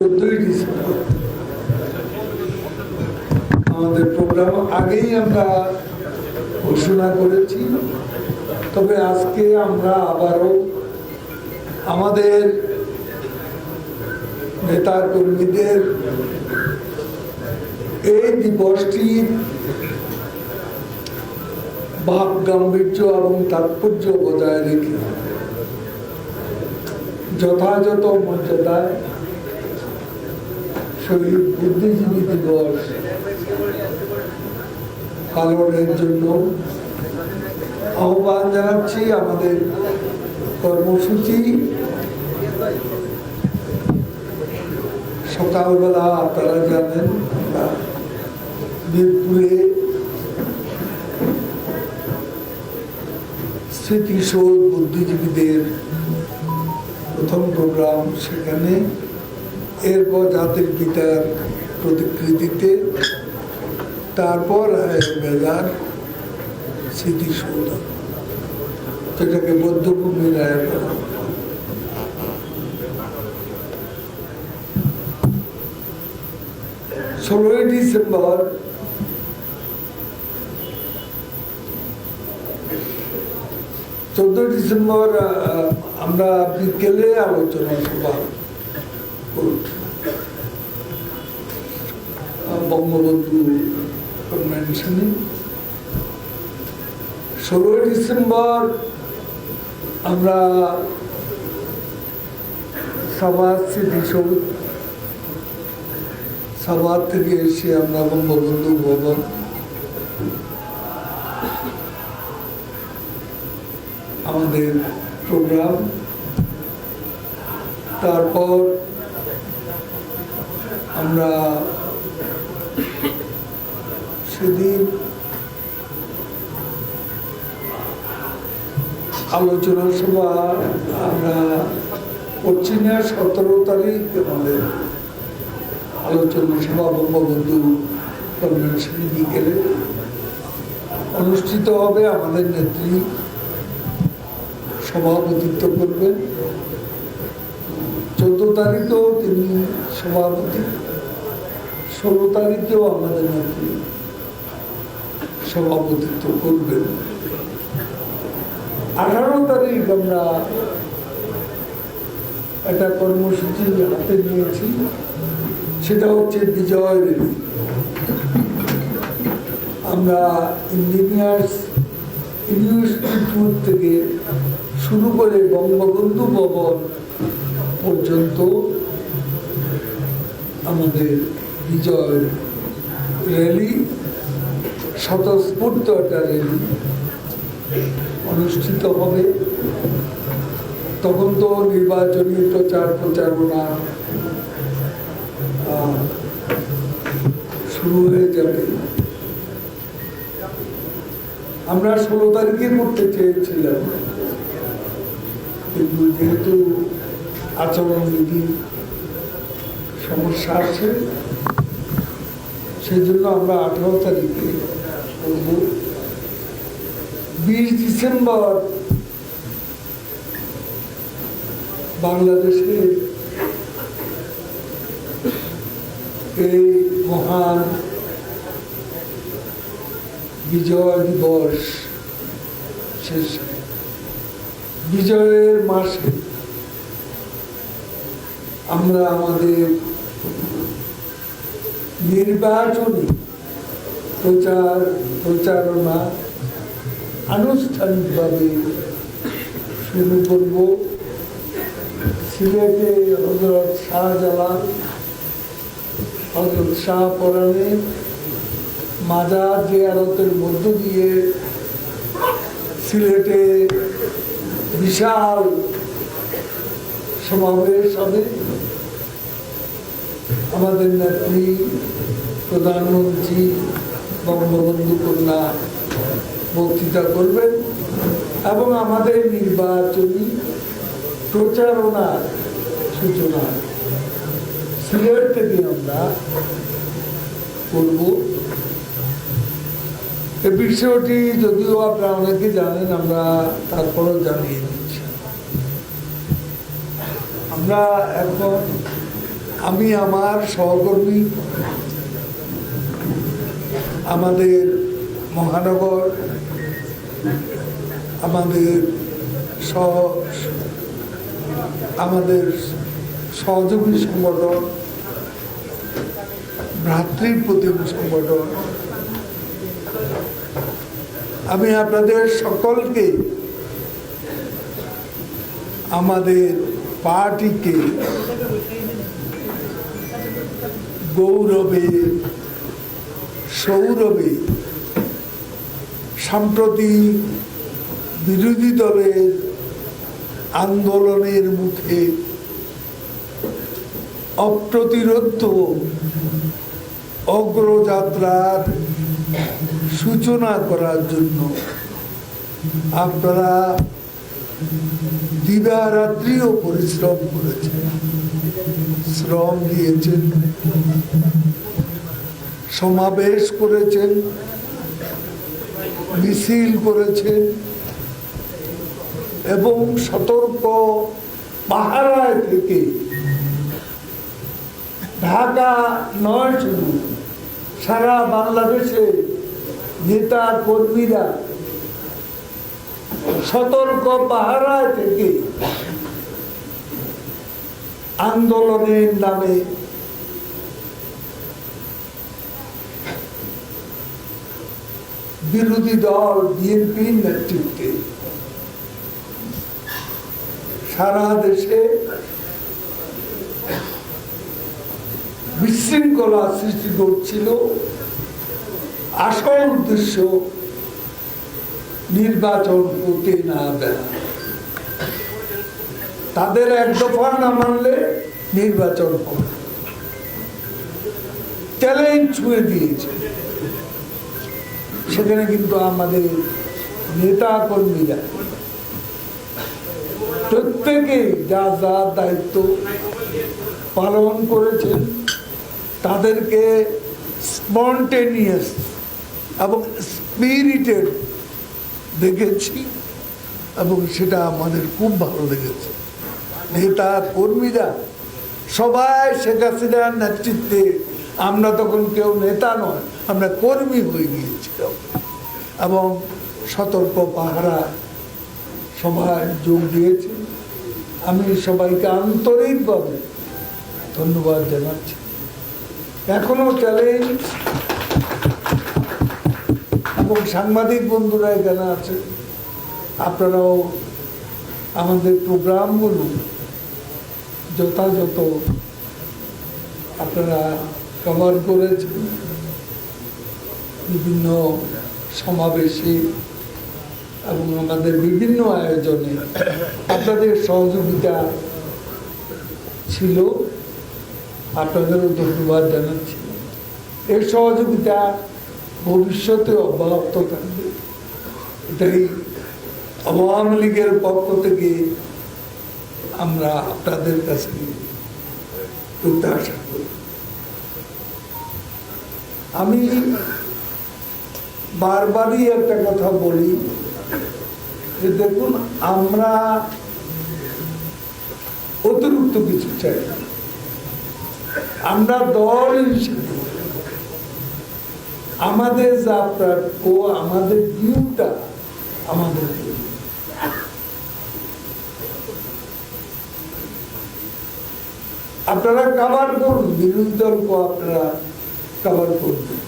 December আমাদের programme আগেই আমরা ঘোষণা করেছি, তবে আজকে আমরা আবারও আমাদের নেতা কর্মীদের এই দিবসটির ভাব গাম্ভীর্য এবং তাৎপর্য বজায় রেখে যথাযথ মর্যাদায় শহীদ বুদ্ধিজীবী দিবস পালনের জন্য আহ্বান জানাচ্ছি। আমাদের কর্মসূচি সকালবেলা আপনারা জানেন বীরপুরে স্মৃতিসৌধ বুদ্ধিজীবীদের প্রথম প্রোগ্রাম, সেখানে এরপর জাতির পিতার প্রতিকৃতিতে, তারপর মেলার স্মৃতিসৌধ, যেটাকে বৌদ্ধভূমি রায়। 16 ডিসেম্বর আমরা বিকেলে আলোচনা সভা বঙ্গবন্ধু কনভেনশনে। 16 ডিসেম্বর আমরা সাভার স্মৃতিসৌধ, সাভার থেকে এসে আমরা বঙ্গবন্ধু ভবন, আমাদের প্রোগ্রাম, তারপর আমরা সেদিন আলোচনা সভা আমরা করছি না। 17 তারিখ আমাদের আলোচনা সভা বঙ্গবন্ধু কনভেনশনে বিকেলে অনুষ্ঠিত হবে। আমাদের নেত্রী সভাপতিত্ব করবেন। 14 তারিখেও তিনি সভাপতি, 16 তারিখেও আমাদের নেত্রী সভাপতিত্ব করবেন। 18 তারিখ আমরা একটা কর্মসূচি হাতে নিয়েছি, সেটা হচ্ছে বিজয় র্যালি। আমরা ইঞ্জিনিয়ার্স ইনস্টিটিউট থেকে শুরু করে বঙ্গবন্ধু ভবন পর্যন্ত আমাদের বিজয় র্যালি, স্বতঃস্ফূর্ত একটা র্যালি অনুষ্ঠিত হবে। তখন তো নির্বাচনী প্রচারণা শুরু হয়ে যাবে। আমরা 16 তারিখে করতে চেয়েছিলাম, কিন্তু যেহেতু আচরণবিধির সমস্যা আছে, সেই জন্য আমরা 18 তারিখে করব। 20 ডিসেম্বর বাংলাদেশের এই মহান বিজয় দিবস শেষ, বিজয়ের মাসে আমরা আমাদের নির্বাচনী প্রচারণা আনুষ্ঠানিকভাবে শুরু করব। সিলেটে হযরত শাহজালাল, হযরত শাহপরানের মাজার জিয়ারতের মধ্য দিয়ে সিলেটে বিশাল সমাবেশ হবে। আমাদের নেত্রী প্রধানমন্ত্রী বঙ্গবন্ধু কন্যা বক্তৃতা করবেন এবং আমাদের নির্বাচনী প্রচারণার সূচনা সিলেট থেকে আমরা করব। এই বিষয়টি যদিও আপনারা অনেকে জানেন, আমরা তারপরও জানিয়ে দিচ্ছি। আমরা এখন আমি আমার সহকর্মী, আমাদের মহানগর, আমাদের সহযোগী সংগঠন, ভ্রাতৃপ্রতিম সংগঠন, আমি আপনাদের সকলকে আমাদের পার্টিকে গৌরবে সৌরভে সাম্প্রতিক বিরোধী দলের আন্দোলনের মুখে অপ্রতিরোধ্য অগ্রযাত্রার সূচনা করার জন্য আপনারা দিবারাত্রিও পরিশ্রম করেছেন, শ্রম দিয়েছেন, সমাবেশ করেছেন, মিছিল করেছেন এবং সতর্ক পাহারায় থেকে ঢাকা নয় শুধু সারা বাংলাদেশে নেতা কর্মীরা সতর্ক পাহারায় থেকে আন্দোলনের নামে বিরোধী দল বিএনপির নেতৃত্বে সারা দেশে বিশৃঙ্খলা সৃষ্টি করছিল। আসল উদ্দেশ্য নির্বাচন করতে না দেয়, তাদের এক দফা না মানলে নির্বাচন হবে, চ্যালেঞ্জ ছুঁয়ে দিয়েছে। সেখানে কিন্তু আমাদের নেতা কর্মীরা প্রত্যেকে যা যা দায়িত্ব পালন করেছেন, তাদেরকে স্পন্টেনিয়াস এবং স্পিরিটেড দেখেছি এবং সেটা আমাদের খুব ভালো লেগেছে। নেতা কর্মীরা সবাই শেখ হাসিনার নেতৃত্বে, আমরা তখন কেউ নেতা নয়, আমরা কর্মী হয়ে গিয়েছিলাম এবং সতর্ক পাহারা সবাই যোগ দিয়েছে। আমি সবাইকে আন্তরিকভাবে ধন্যবাদ জানাচ্ছি। এখনো চ্যালেঞ্জ এবং সাংবাদিক বন্ধুরা এখানে আছে, আপনারাও আমাদের প্রোগ্রামগুলো যথাযথ আপনারা কভার করেছেন। বিভিন্ন সমাবেশে এবং আমাদের বিভিন্ন আয়োজনে আপনাদের সহযোগিতা ছিল, আপনাদেরও ধন্যবাদ জানাচ্ছি। এর সহযোগিতা ভবিষ্যতে অব্যাহত থাকবে, এটাই আওয়ামী লীগের পক্ষ থেকে আমরা আপনাদের কাছে প্রত্যাশা করি। আমি বারবারই একটা কথা বলি যে দেখুন, আমরা অতিরিক্ত কিছু চাই না। আমরা দল হিসেবে আমাদের যা প্রাপ্য, আমাদের ডিউটা আমাদের, আপনারা কাভার করুন, বিরোধী দলকে আপনারা কাভার করবেন,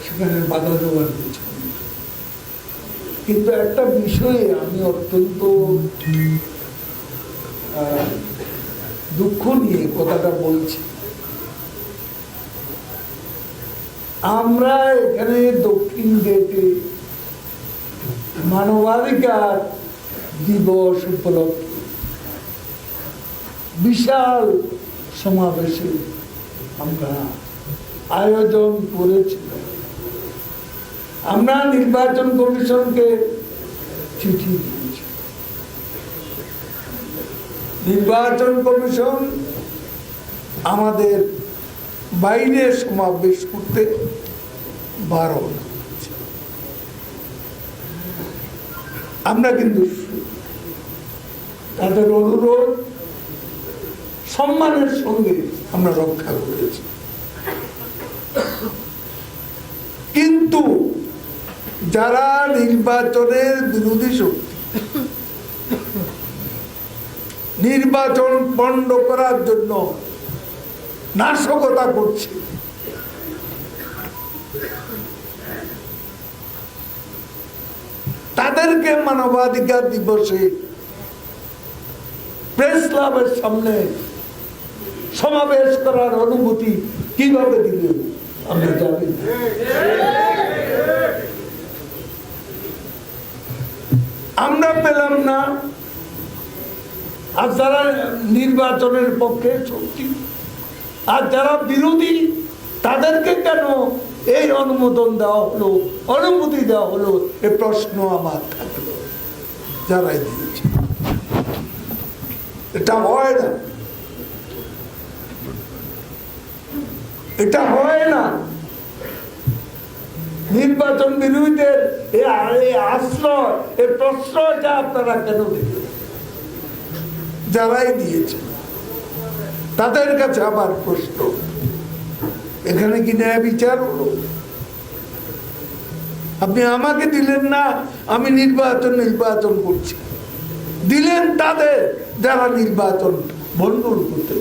সেখানে বাধা দেওয়ার কিছু। কিন্তু একটা বিষয়ে আমি অত্যন্ত দুঃখ নিয়ে কথাটা বলছি। আমরা এখানে দক্ষিণ গেটে মানবাধিকার দিবস উপলক্ষে বিশাল সমাবেশে আমরা আয়োজন করেছিলাম। আমরা নির্বাচন কমিশনকে চিঠি দিয়েছি। নির্বাচন কমিশন আমাদের বাইরে সমাবেশ করতে বারণ করেছে। আমরা কিন্তু তাদের অনুরোধ সম্মানের সঙ্গে আমরা রক্ষা করেছি। কিন্তু যারা নির্বাচনের বিরোধী শক্তি, নির্বাচন পণ্ড করার জন্য নাশকতা করছে, তাদেরকে মানবাধিকার দিবসে প্রেস ক্লাবের সামনে সমাবেশ করার অনুমতি কিভাবে দিলে আমরা জানি। আমরা পেলাম না। আর যারা নির্বাচনের পক্ষে শক্তি আর যারা বিরোধী, তাদেরকে কেন এই অনুমোদন দেওয়া হলো, অনুমতি দেওয়া হলো, এ প্রশ্ন আমার থাকলো। যারাই দিয়েছে, এটা হয় না, এটা হয় না। নির্বাচন বিরোধীদের এই আশ্রয়, এই প্রশ্রয়টা আপনারা কেন দিলেন? যারাই দিয়েছে তাদের কাছে আবার প্রশ্ন, এখানে কি ন্যায় বিচার হলো? আপনি আমাকে দিলেন না, আমি নির্বাচন করছি, দিলেন তাদের যারা নির্বাচন ভণ্ডুল করতে।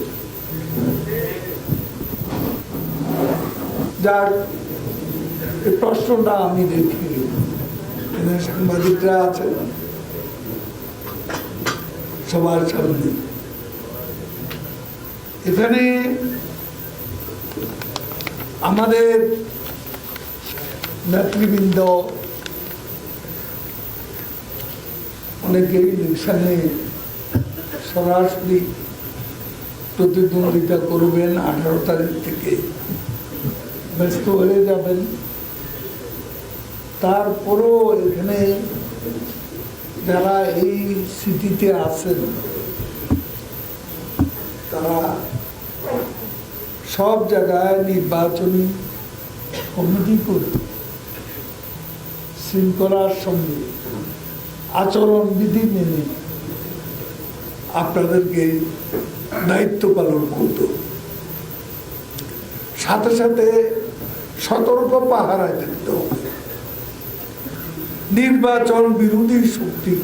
যার এই প্রশ্নটা আমি দেখি, সাংবাদিকরা আছে সবার সামনে, এখানে আমাদের নেতৃবৃন্দ অনেকেই ইলেকশনে সরাসরি প্রতিদ্বন্দ্বিতা করবেন, 18 তারিখ থেকে ব্যস্ত হয়ে যাবেন। তারপরও এখানে যারা এই সিটিতে আছেন, তারা সব জায়গায় নির্বাচনী কমিটি করে শৃঙ্খলার সঙ্গে আচরণবিধি মেনে আপনাদেরকে দায়িত্ব পালন করত। সাথে সাথে সতর্ক পাহারায় থাকতে হবে। নির্বাচন বিরোধী শক্তি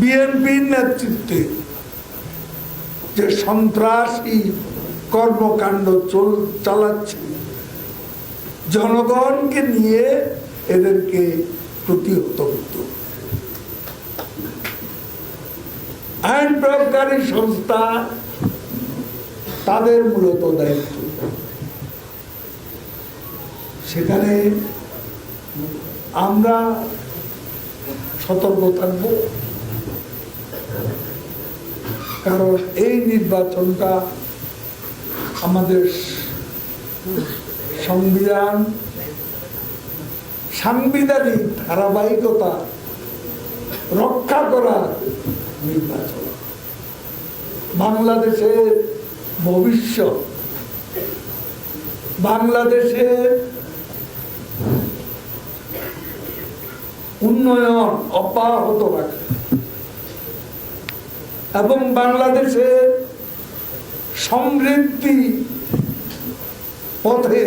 বিএনপির নেতৃত্বে যে সন্ত্রাসী কর্মকাণ্ড চালাচ্ছে, জনগণকে নিয়ে এদেরকে প্রতিহত করতে। আইন প্রয়োগকারী সংস্থা তাদের মূলত দায়িত্ব। সেখানে আমরা সতর্ক থাকব, কারণ এই নির্বাচনটা আমাদের সাংবিধানিক ধারাবাহিকতা রক্ষা করার নির্বাচন। বাংলাদেশের ভবিষ্যৎ, বাংলাদেশের উন্নয়ন অব্যাহত রাখে এবং বাংলাদেশের সমৃদ্ধি পথে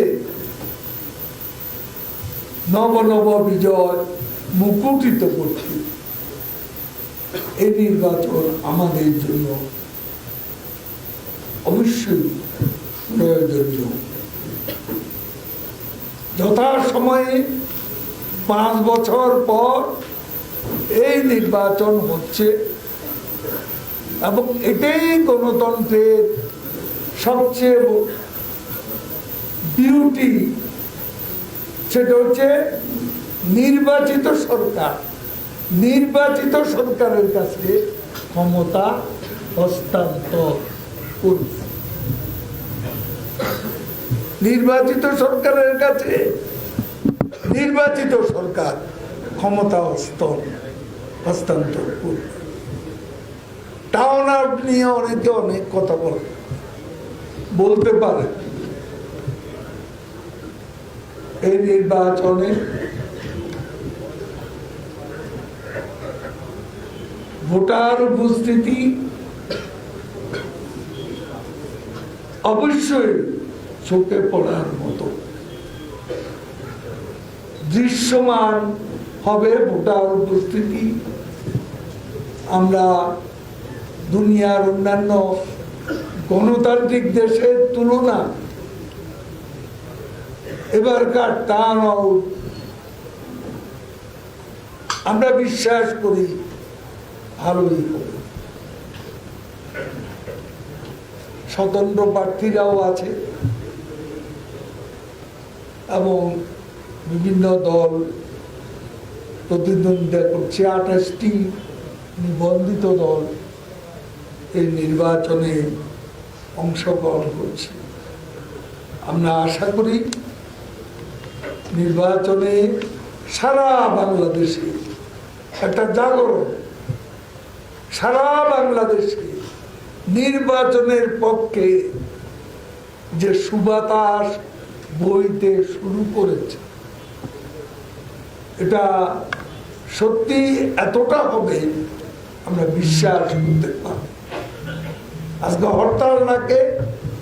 নব নব বিজয় মুকুটিত করছে। এই নির্বাচন আমাদের জন্য অবশ্যই প্রয়োজনীয়। যথাসময়ে 5 বছর পর এই নির্বাচন হচ্ছে এবং এটাই গণতন্ত্রের সবচেয়ে বিউটি। সেটা হচ্ছে নির্বাচিত সরকারের কাছে ক্ষমতা হস্তান্তর করবে। নির্বাচিত সরকারের কাছে নির্বাচিত সরকার ক্ষমতা হস্তান্তর করবে। টাউন আউট নিয়ে অনেকে অনেক কথা বলতে পারে। এই নির্বাচনে ভোটার উপস্থিতি অবশ্যই চোখে পড়ার মতো দৃশ্যমান হবে ভোটার উপস্থিতি। আমরা দুনিয়ার অন্যান্য গণতান্ত্রিক দেশের তুলনা এবারকার টার্ন আউট আমরা বিশ্বাস করি ভালোই হবে। স্বতন্ত্র প্রার্থীরাও আছে এবং বিভিন্ন দল প্রতিদ্বন্দ্বিতা করছে। 28টি নিবন্ধিত দল এই নির্বাচনে অংশগ্রহণ করছে। আমরা আশা করি নির্বাচনে সারা বাংলাদেশে একটা জাগরণ, সারা বাংলাদেশে নির্বাচনের পক্ষে যে সুবাতাস বইতে শুরু করেছে, এটা সত্যি এতটা হবে আমরা বিশ্বাস করতে পারি। আজকে হরতাল ডাকে,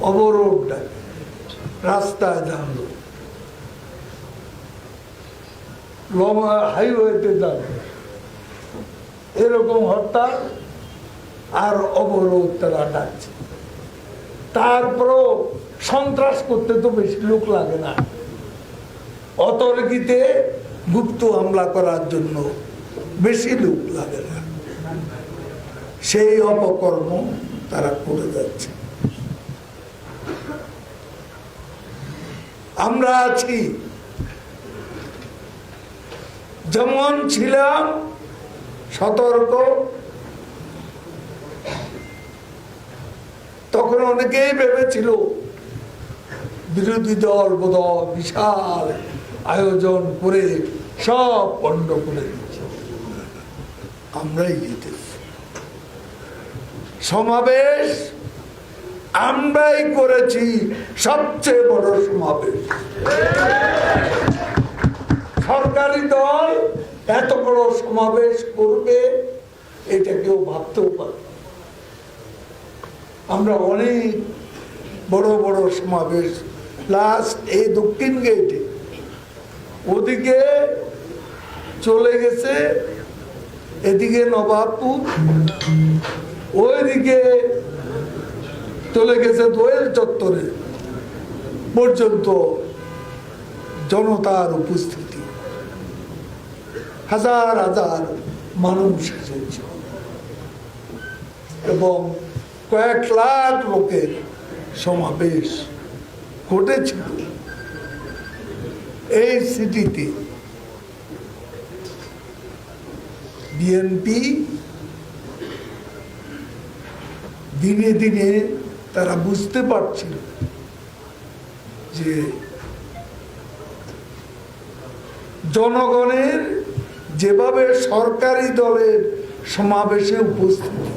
অবরোধ ডাকে, রাস্তায় জানলো, হাইওয়েতে যাবে, এরকম হরতাল আর অবরোধ তারা ডাকছে। তারপরও সন্ত্রাস করতে তো বেশি লোক লাগে না, অতর্কিতে গুপ্ত হামলা করার জন্য বেশি লোক লাগে না। সেই অপকর্ম তারা করে যাচ্ছে। আমরা আছি, যেমন ছিলাম সতর্ক, তখন অনেকেই ভেবেছিল বিরোধী দল বোধহয় বিশাল আয়োজন করে সব পণ্ড করে দিচ্ছে। আমরাই জিতেছি। সমাবেশ আমরাই করেছি, সবচেয়ে বড় সমাবেশ। সরকারি দল এত বড় সমাবেশ করবে এটা কেউ ভাবতেও পারে। আমরা অনেক বড় বড় সমাবেশ, লাস্ট এই দক্ষিণ গেটে, ওদিকে চলে গেছে, এদিকে নবাবপুর, ওইদিকে চলে গেছে দোয়েল চত্বরে পর্যন্ত জনতার উপস্থিতি, হাজার হাজার মানুষ এসেছে এবং কয়েক লাখ লোকের সমাবেশ ঘটেছিল এই সিটিতে। বিএনপি দিনে দিনে তারা বুঝতে পারছিল যে জনগণের যেভাবে সরকারি দলের সমাবেশে উপস্থিতি,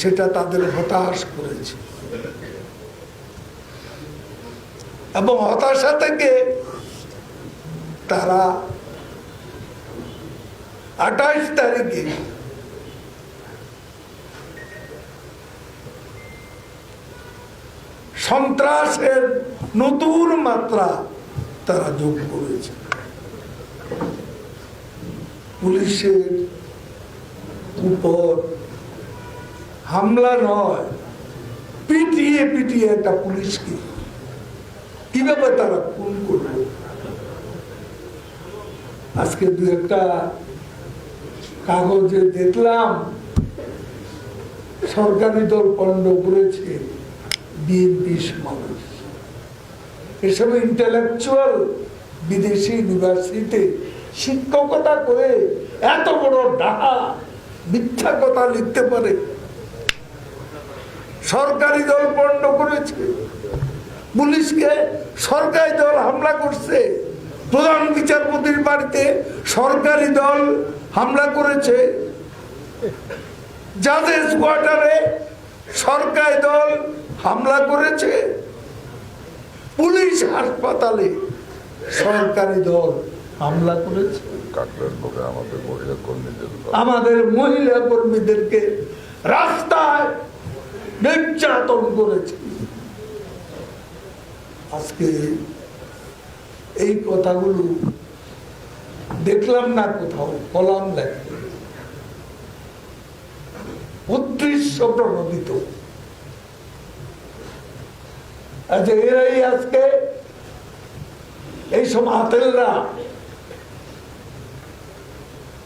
সেটা তাদের হতাশ করেছে এবং হতাশা থেকে তারা 28 তারিখে সন্ত্রাসের নতুন মাত্রা তারা যোগ করেছে। পুলিশের উপর হামলা নয়, পিটিয়ে পিটিয়ে একটা পুলিশকে কিভাবে তারা খুন করবে। আজকে দু একটা কাগজে দেখলাম সরকারি দল পণ্ড করেছে বিএনপি সমাবেশ। এসব ইন্টেলেকচুয়াল বিদেশি ইউনিভার্সিটিতে শিক্ষকতা করে এত বড় ডাহা মিথ্যা কথা লিখতে পারে। সরকারি দল পণ্ড করেছে, পুলিশকে সরকারি দল হামলা করছে, প্রধান বিচারপতির বাড়িতে সরকারি দল হামলা করেছে, জাজেস কোয়ার্টারে সরকারি দল হামলা করেছে, পুলিশ হাসপাতালে সরকারি দল হামলা করেছে। আমাদের মহিলা কর্মীদেরকে রাস্তায় নির্যাতন করেছে। আজকে এই কথাগুলো দেখলাম না কোথাও, কলাম লেখে উদ্দেশ্য প্রণোদিত। আচ্ছা, এরাই আজকে এইসব আতেলরা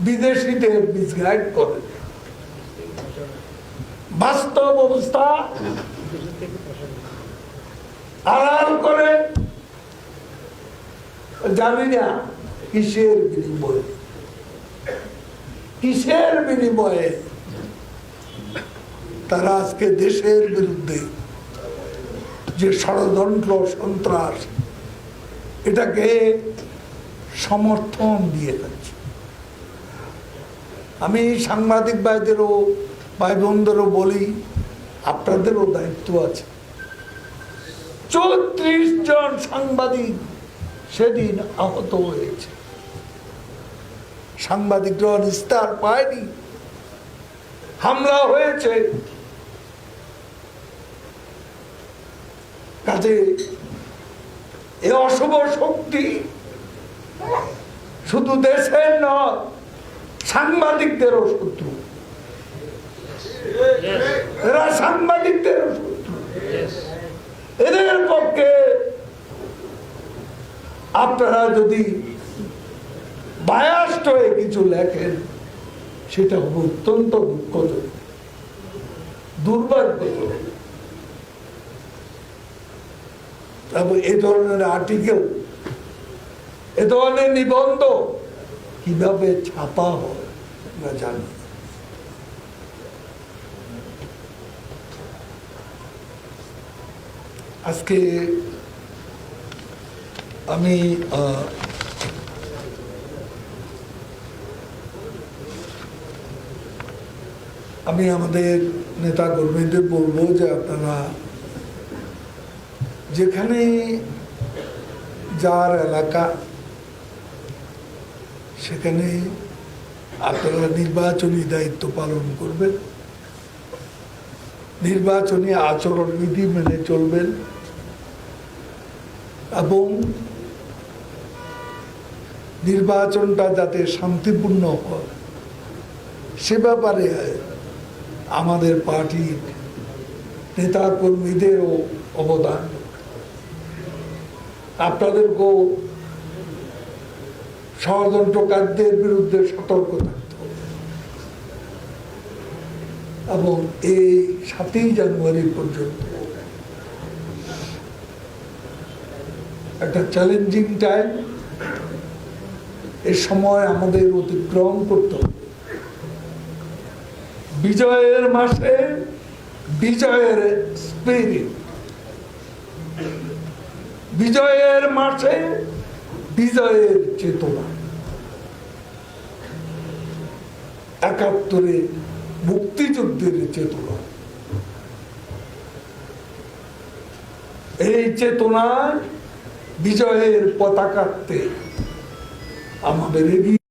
বিদেশিদের মিসগাইড করে। বাস্তব অবস্থা আড়াল করে জানি না কিসের বিনিময়ে, কিসের বিনিময়ে তারা আজকে দেশের বিরুদ্ধে যে ষড়যন্ত্র সন্ত্রাস এটাকে সমর্থন দিয়ে যাচ্ছে। আমি সাংবাদিক ভাইদেরও, ভাই বোনদেরও বলি, আপনাদেরও দায়িত্ব আছে। 34 জন সাংবাদিক সেদিন আহত হয়েছে। সাংবাদিকরা নিস্তার পায়নি, হামলা হয়েছে। কাজে এ অশুভ শক্তি শুধু দেশের নয়, সাংবাদিকদেরও শত্রু। এরা সাংবাদিকদেরও শত্রু। এদের পক্ষে আপনারা যদি বায়াস্ট হয়ে কিছু লেখেন, সেটা হবে অত্যন্ত দুঃখজনক, দুর্ভাগ্যজনক। এবং এ ধরনের আর্টিকেল, এ ধরনের নিবন্ধ কিভাবে ছাপা হয় আমরা জানি। আজকে আমি আমাদের নেতা কর্মীদের বলবো যে আপনারা যেখানে যার এলাকা সেখানে আপনারা নির্বাচনী দায়িত্ব পালন করবেন, নির্বাচনী আচরণবিধি মেনে চলবেন এবং নির্বাচনটা যাতে শান্তিপূর্ণ হয় সে ব্যাপারে আমাদের পার্টির নেতা কর্মীদেরও অবদান। আপনাদেরকেও ষড়যন্ত্রকারীদের বিরুদ্ধে সতর্ক থাকতে হবে এবং এই 7ই জানুয়ারি পর্যন্ত একটা চ্যালেঞ্জিং টাইম। এ সময় আমাদের অতিক্রম করতে হবে। বিজয়ের মাসে বিজয়ের স্পিরিট, বিজয়ের মাসে বিজয়ের চেতনা, 71-এ মুক্তিযুদ্ধের চেতনা, এই চেতনায় বিজয়ের পতাকাতে আমাদের এগিয়ে